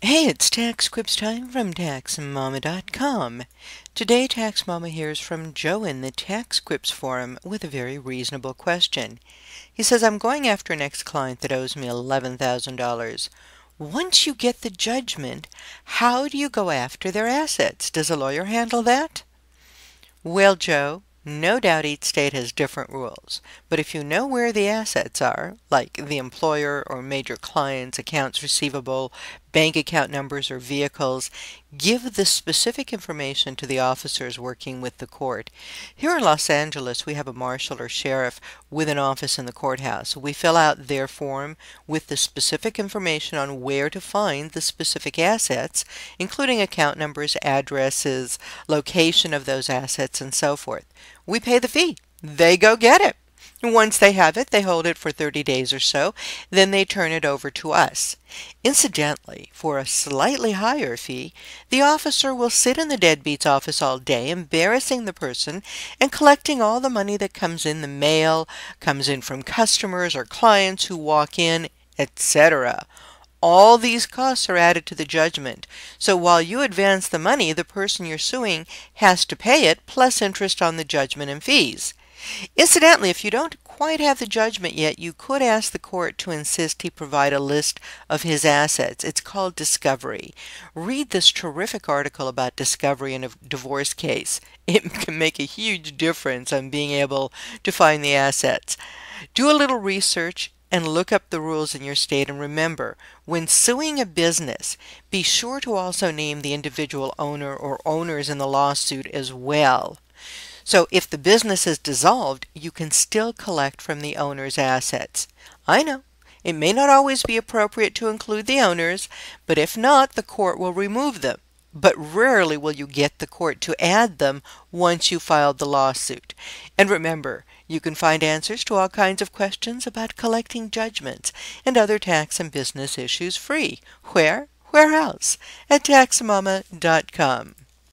Hey, it's TaxQuips time from TaxMama.com. Today, TaxMama hears from Joe in the TaxQuips Forum with a very reasonable question. He says, I'm going after an ex-client that owes me $11,000. Once you get the judgment, how do you go after their assets? Does a lawyer handle that? Well, Joe, no doubt each state has different rules, but if you know where the assets are, like the employer or major clients, accounts receivable, bank account numbers, or vehicles, give the specific information to the officers working with the court. Here in Los Angeles, we have a marshal or sheriff with an office in the courthouse. We fill out their form with the specific information on where to find the specific assets, including account numbers, addresses, location of those assets, and so forth. We pay the fee. They go get it. Once they have it, they hold it for 30 days or so. Then they turn it over to us. Incidentally, for a slightly higher fee, the officer will sit in the deadbeat's office all day, embarrassing the person and collecting all the money that comes in the mail, comes in from customers or clients who walk in, etc. All these costs are added to the judgment. So while you advance the money, the person you're suing has to pay it, plus interest on the judgment and fees. Incidentally, if you don't quite have the judgment yet, you could ask the court to insist he provide a list of his assets. It's called discovery. Read this terrific article about discovery in a divorce case. It can make a huge difference on being able to find the assets. Do a little research and look up the rules in your state, and remember, when suing a business, be sure to also name the individual owner or owners in the lawsuit as well. So if the business is dissolved, you can still collect from the owner's assets. I know, it may not always be appropriate to include the owners, but if not, the court will remove them. But rarely will you get the court to add them once you filed the lawsuit. And remember, you can find answers to all kinds of questions about collecting judgments and other tax and business issues free. Where? Where else? At TaxMama.com.